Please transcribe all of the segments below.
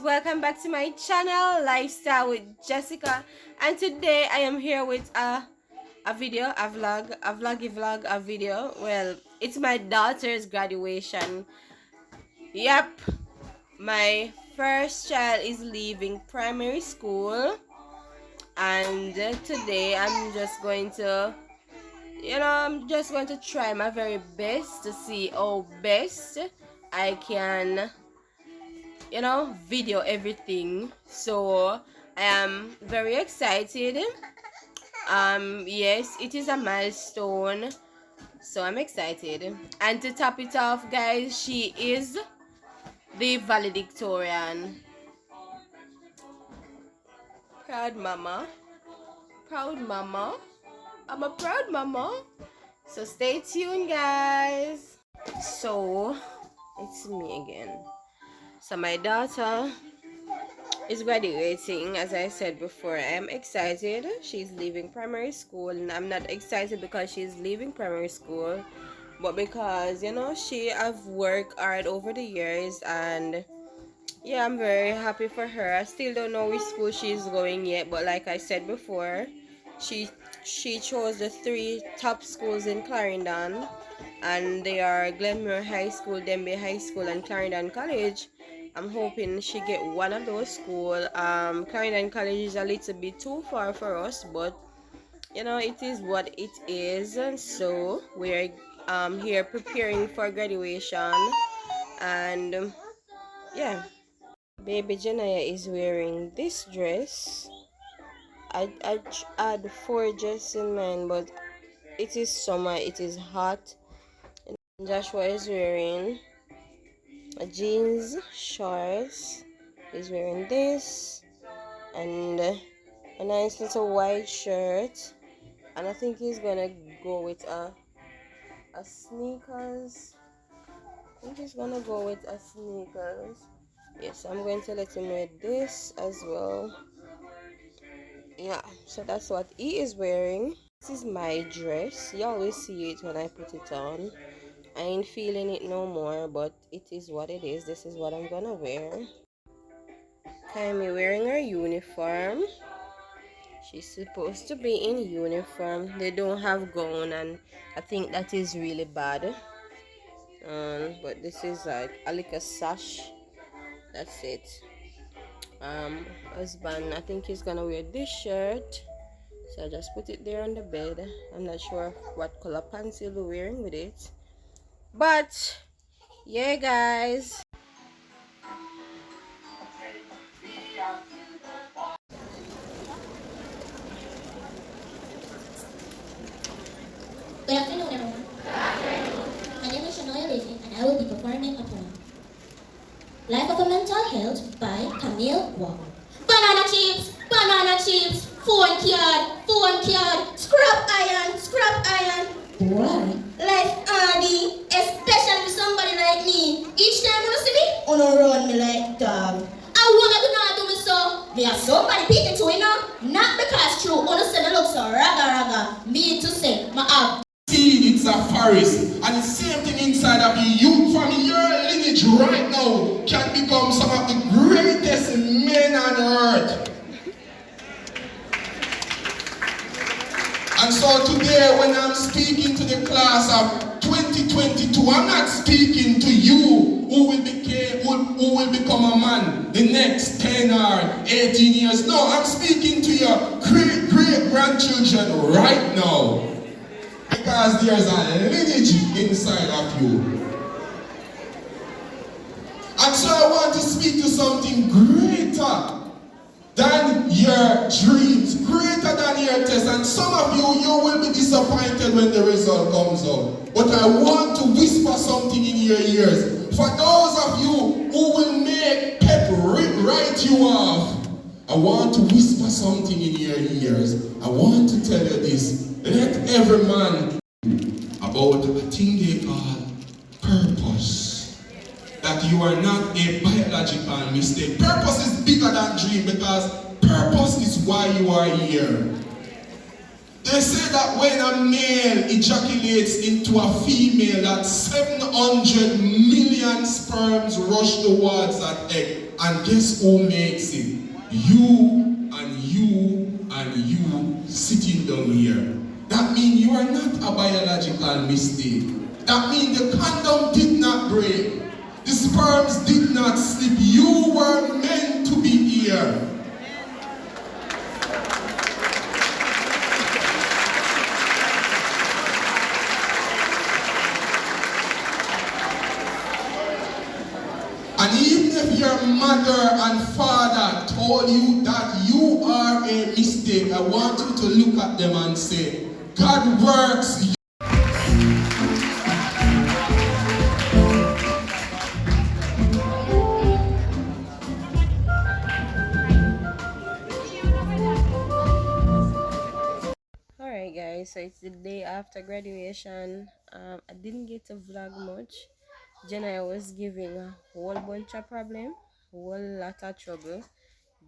welcome back to my channel, Lifestyle with Jessica. And today I am here with a video, a video. Well, it's my daughter's graduation. Yep, my first child is leaving primary school, and today I'm just going to try my very best to see how best I can video everything. So I am very excited. Yes, it is a milestone, so I'm excited. And to top it off, guys, she is the valedictorian. Proud mama, I'm a proud mama. So stay tuned, guys. So it's me again. So my daughter is graduating. As I said before, I am excited. She's leaving primary school, and I'm not excited because she's leaving primary school, but because she have worked hard over the years, and yeah, I'm very happy for her. I still don't know which school she's going yet, but like I said before, she chose the 3 top schools in Clarendon, and they are Glenmore High School, Denby High School, and Clarendon College. I'm hoping she get one of those schools. Clarendon College is a little bit too far for us, but it is what it is. And so we're here preparing for graduation, and yeah, baby Janaya is wearing this dress. I had 4 dresses in mind, but it is summer, it is hot. And Joshua is wearing a jeans, shorts. He's wearing this and a nice little white shirt, and I think he's gonna go with a sneakers. I think he's gonna go with a sneakers. Yes, I'm going to let him wear this as well. Yeah, so that's what he is wearing. This is my dress. You always see it when I put it on. I ain't feeling it no more, but it is what it is. This is what I'm gonna wear. Kylie wearing her uniform. She's supposed to be in uniform. They don't have gown, and I think that is really bad. But this is like a sash. That's it. Husband, I think he's gonna wear this shirt, so I just put it there on the bed. I'm not sure what color pants he'll be wearing with it, but yeah, guys. Good afternoon, everyone. My name is Shanoya Levy, and I will be performing a poem. Life of a Mental Health by Camille Walker. Banana chips, phone card, scrap iron. Boy, life hardy, especially for somebody like me. Each time you see me, you don't run me like dog. I wanna do not do me so. Me have somebody peeking to it now. Not because true, you say me look so raga. Me to say, my have. See, it's a forest, and the same thing inside of you from your lineage right now can become some of the greatest men on earth. And so today, when I'm speaking to the class of 2022, I'm not speaking to you who will become a man the next 10 or 18 years. No, I'm speaking to your great-grandchildren right now. Because there's a lineage inside of you. And so I want to speak to something greater than your dreams, greater than your tests. And some of you will be disappointed when the result comes out. But I want to whisper something in your ears. For those of you who will make pep write you off, I want to whisper something in your ears. I want to tell you this. Let every man about a thing they call purpose. That you are not a biological mistake. Purpose is bigger than dream, because purpose is why you are here. They say that when a male ejaculates into a female, that 700 million sperms rush towards that egg. And guess who makes it? You and you and you sitting down here. That means you are not a biological mistake. That means the condom did not break. The sperms did not slip. You were meant to be here. And even if your mother and father told you that you are a mistake, I want you to look at them and say, God works. Alright guys, so it's the day after graduation. I didn't get to vlog much. Jenna was giving a whole bunch of problem, whole lot of trouble,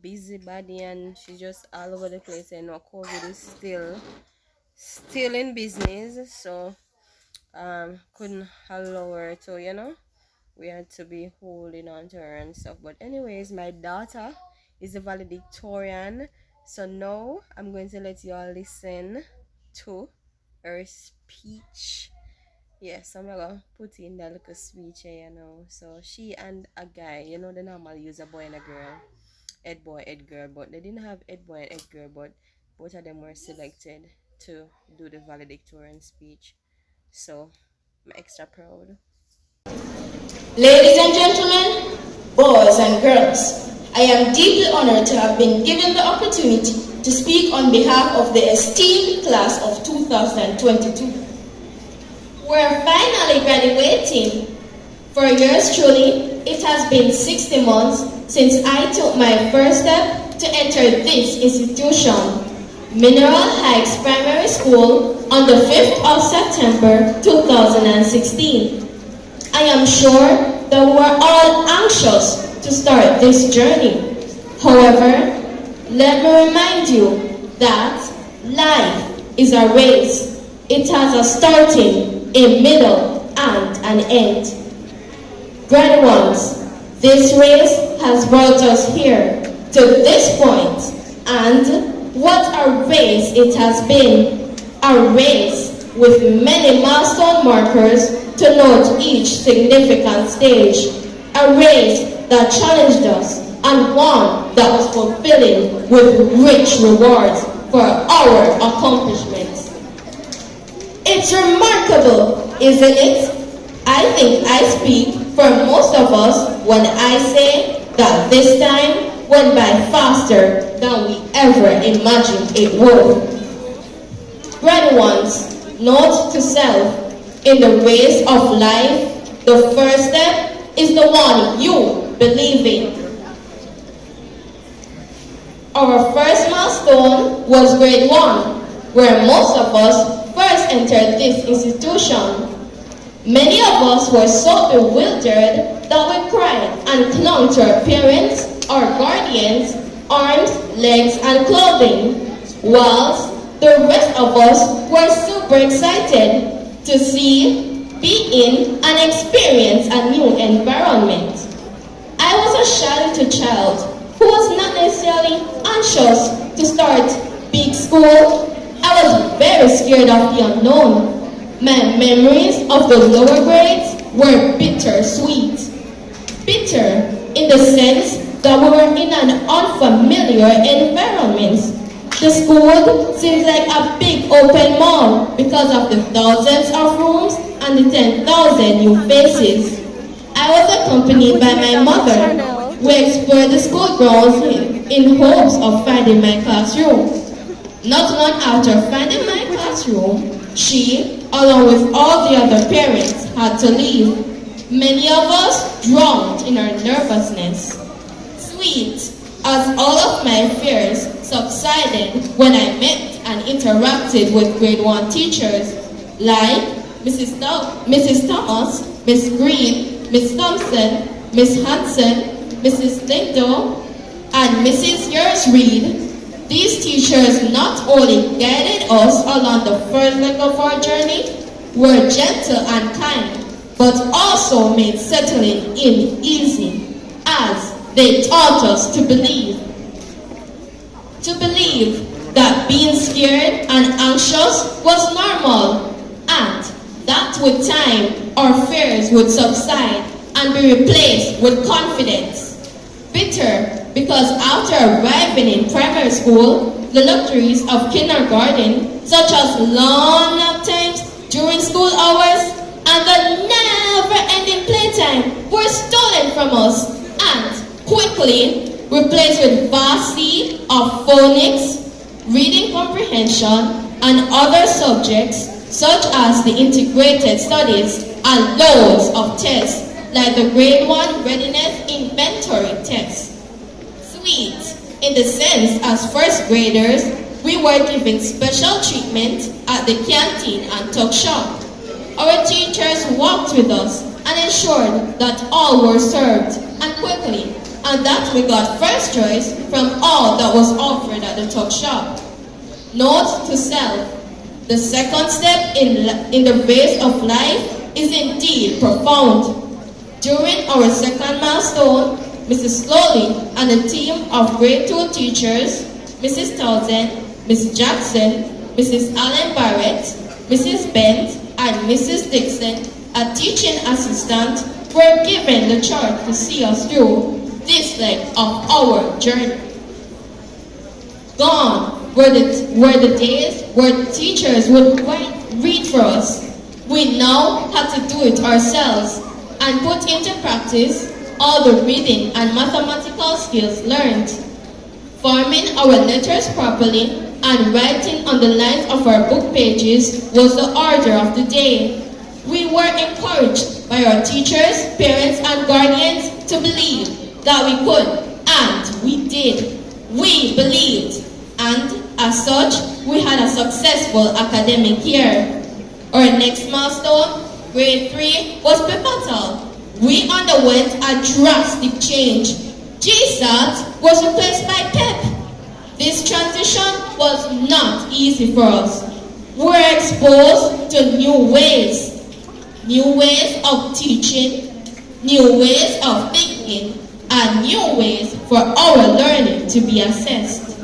busybody, and she's just all over the place. And now COVID is still in business, so couldn't allow her to, we had to be holding on to her and stuff. But anyways, my daughter is a valedictorian, so now I'm going to let you all listen to her speech. Yes, I'm gonna put in that little speech here, So she and a guy, they normally use a boy and a girl, head boy, head girl, but they didn't have head boy and head girl, but both of them were selected to do the valedictorian speech. So I'm extra proud. Ladies and gentlemen, boys and girls, I am deeply honored to have been given the opportunity to speak on behalf of the esteemed class of 2022. We're finally graduating. For yours truly, it has been 60 months since I took my first step to enter this institution, Mineral Heights Primary School, on the 5th of September 2016. I am sure that we're all anxious to start this journey. However, let me remind you that life is a race. It has a starting, a middle, and an end. Graduates, this race has brought us here to this point, and what a race it has been. A race with many milestone markers to note each significant stage. A race that challenged us, and one that was fulfilling with rich rewards for our accomplishments. It's remarkable, isn't it? I think I speak for most of us when I say that this time went by faster than we ever imagined it would. Graduates, note to self, in the race of life, the first step is the one you believe in. Our first milestone was grade 1, where most of us first entered this institution. Many of us were so bewildered that we cried and clung to our parents, our guardians, arms, legs, and clothing, whilst the rest of us were super excited to see, be in, and experience a new environment. I was a shy little child who was not necessarily anxious to start big school. I was very scared of the unknown. My memories of the lower grades were bittersweet. Bitter in the sense that we were in an unfamiliar environment. The school seems like a big open mall because of the thousands of rooms and the 10,000 new faces. I was accompanied by my mother. We explored the school grounds in hopes of finding my classroom. Not long after finding my classroom, she, along with all the other parents, had to leave. Many of us drowned in our nervousness. Sweet, as all of my fears subsided when I met and interacted with grade 1 teachers like Mrs. Thomas, Miss Green, Miss Thompson, Miss Hanson, Mrs. Lindo, and Mrs. Yours Reed. These teachers not only guided us along the first leg of our journey, were gentle and kind, but also made settling in easy, as they taught us to believe. To believe that being scared and anxious was normal, and that with time our fears would subside and be replaced with confidence. Bitter because after arriving in primary school, the luxuries of kindergarten, such as long nap times during school hours and the never-ending playtime, were stolen from us and quickly replaced with vast sea of phonics, reading comprehension, and other subjects such as the integrated studies and loads of tests like the grade 1 readiness inventory test. Sweet, in the sense as first graders, we were given special treatment at the canteen and tuck shop. Our teachers walked with us and ensured that all were served and quickly, and that we got first choice from all that was offered at the tuck shop. Note to self, the second step in the race of life is indeed profound. During our second milestone, Mrs. Slowly and a team of grade 2 teachers, Mrs. Townsend, Mrs. Jackson, Mrs. Allen Barrett, Mrs. Bent, and Mrs. Dixon, a teaching assistant, were given the charge to see us through this leg of our journey. Gone were the days where teachers would read for us. We now had to do it ourselves and put into practice all the reading and mathematical skills learned. Forming our letters properly and writing on the lines of our book pages was the order of the day. We were encouraged by our teachers, parents, and guardians to believe that we could, and we did. We believed, and as such, we had a successful academic year. Our next milestone, grade 3, was pivotal. We underwent a drastic change. GSAT was replaced by PEP. This transition was not easy for us. We were exposed to new ways of teaching, new ways of thinking, and new ways for our learning to be assessed.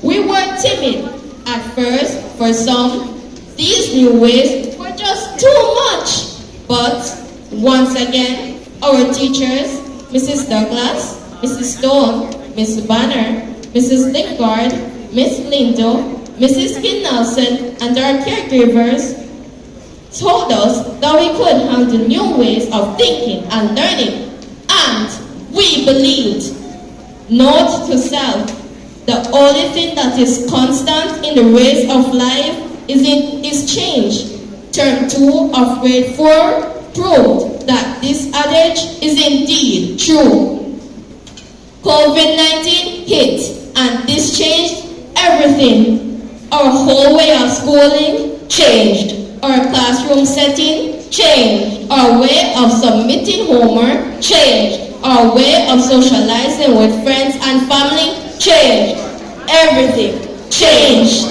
We were timid at first. For some, these new ways were just too much. But once again, our teachers, Mrs. Douglas, Mrs. Stone, Miss Banner, Mrs. Lingard, Miss Lindo, Mrs. Kin Nelson, and our caregivers told us that we could handle new ways of thinking and learning, and we believed. Note to self, the only thing that is constant in the race of life is change. Term 2 of grade 4 proved that this adage is indeed true. COVID-19 hit, and this changed everything. Our whole way of schooling changed. Our classroom setting changed. Our way of submitting homework changed. Our way of socializing with friends and family changed. Everything changed.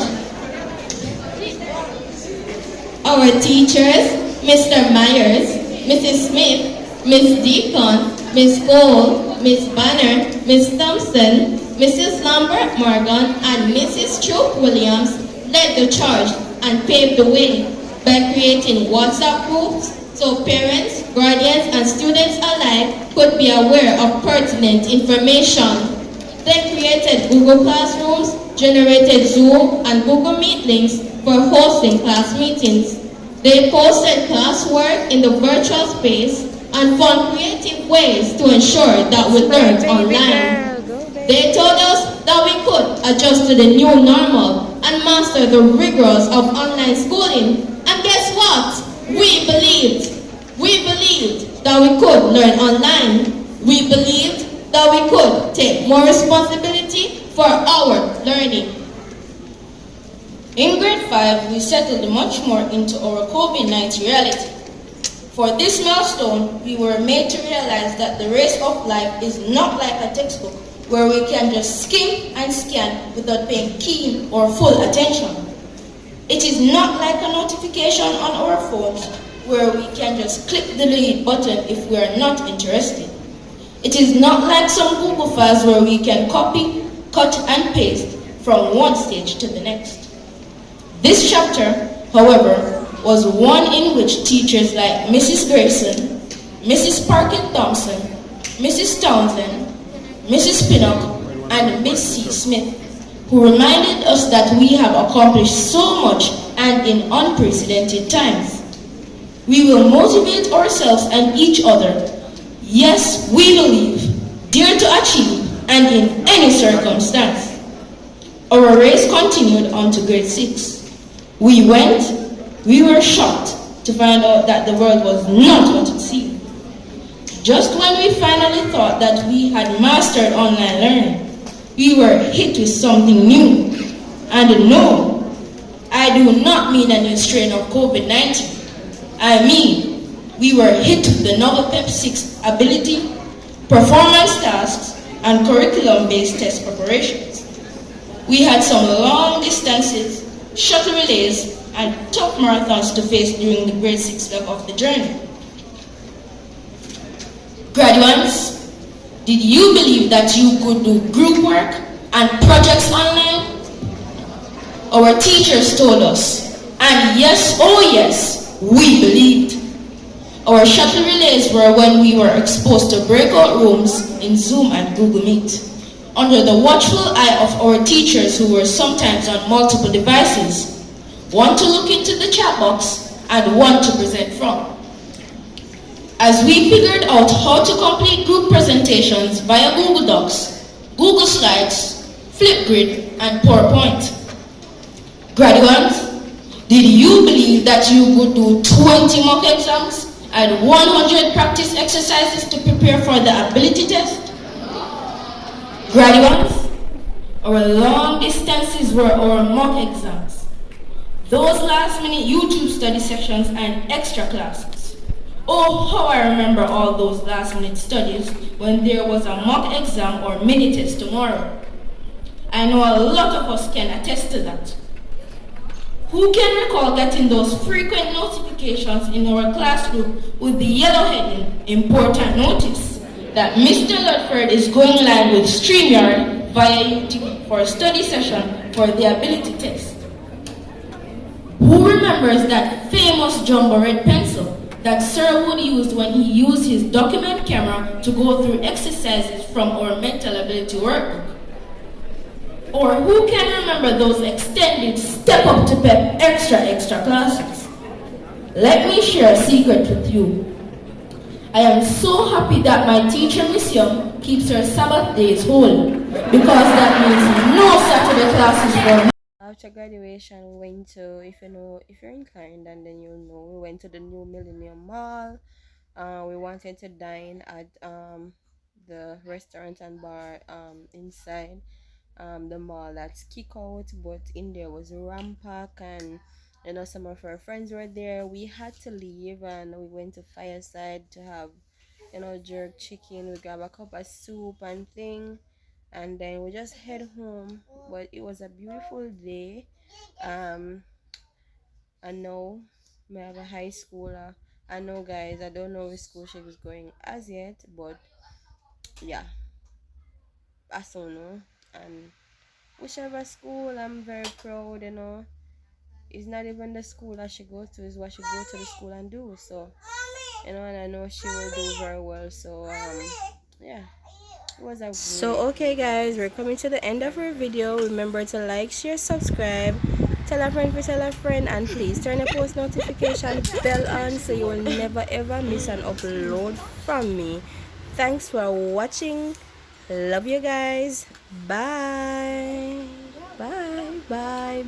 Our teachers, Mr. Myers, Mrs. Smith, Miss Deacon, Miss Cole, Miss Banner, Miss Thompson, Mrs. Lambert Morgan, and Mrs. Troop Williams led the charge and paved the way by creating WhatsApp groups so parents, guardians, and students alike could be aware of pertinent information. They created Google Classrooms, generated Zoom and Google Meet links for hosting class meetings. They posted classwork in the virtual space and found creative ways to ensure that we learned online. They told us that we could adjust to the new normal and master the rigors of online schooling. And guess what? We believed. We believed that we could learn online. We believed that we could take more responsibility for our learning. In grade 5, we settled much more into our COVID-19 reality. For this milestone, we were made to realize that the race of life is not like a textbook, where we can just skim and scan without paying keen or full attention. It is not like a notification on our phones where we can just click the delete button if we are not interested. It is not like some Google files where we can copy, cut and paste from one stage to the next. This chapter, however, was one in which teachers like Mrs. Grayson, Mrs. Parkin Thompson, Mrs. Townsend, Mrs. Pinnock, and Miss C. Smith, who reminded us that we have accomplished so much and in unprecedented times. We will motivate ourselves and each other. Yes, we believe, dare to achieve, and in any circumstance. Our race continued on to grade 6. We were shocked to find out that the world was not what it seemed. Just when we finally thought that we had mastered online learning, we were hit with something new. And no, I do not mean a new strain of COVID-19. I mean, we were hit with the novel PEP 6 ability, performance tasks, and curriculum-based test preparations. We had some long distances, shuttle relays, and tough marathons to face during the grade 6 leg of the journey. Graduates, did you believe that you could do group work and projects online? Our teachers told us, and yes, oh yes, we believed. Our shuttle relays were when we were exposed to breakout rooms in Zoom and Google Meet, under the watchful eye of our teachers who were sometimes on multiple devices, one to look into the chat box and one to present from. As we figured out how to complete group presentations via Google Docs, Google Slides, Flipgrid, and PowerPoint. Graduates, did you believe that you could do 20 mock exams and 100 practice exercises to prepare for the ability test? Graduates, our long distances were our mock exams. Those last-minute YouTube study sessions and extra classes. Oh, how I remember all those last-minute studies when there was a mock exam or mini test tomorrow. I know a lot of us can attest to that. Who can recall getting those frequent notifications in our class group with the yellow heading, important notice, that Mr. Ludford is going live with StreamYard via YouTube for a study session for the ability test? Who remembers that famous jumbo red pencil that Sir Wood used when he used his document camera to go through exercises from our mental ability workbook? Or who can remember those extended step up to PEP extra classes? Let me share a secret with you. I am so happy that my teacher, Miss Young, keeps her Sabbath days whole, because that means no Saturday classes for me. After graduation, we went to, if you're inclined, and then you'll know, we went to the new Millennium Mall. We wanted to dine at the restaurant and bar inside the mall that's kick out, but in there was Rampack, and some of our friends were there. We had to leave and we went to Fireside to have jerk chicken. We grab a cup of soup and thing, and then we just head home. But it was a beautiful day. I know I have a high schooler. I know, guys, I don't know which school she is going as yet, but yeah, I don't know. And whichever school, I'm very proud. It's not even the school that she goes to, is what she go to the school and do. So and I know she will do very well. So yeah, it was a okay, guys, we're coming to the end of our video. Remember to like, share, subscribe, tell a friend, and please turn the post notification bell on so you will never ever miss an upload from me. Thanks for watching. Love you guys. Bye. Bye.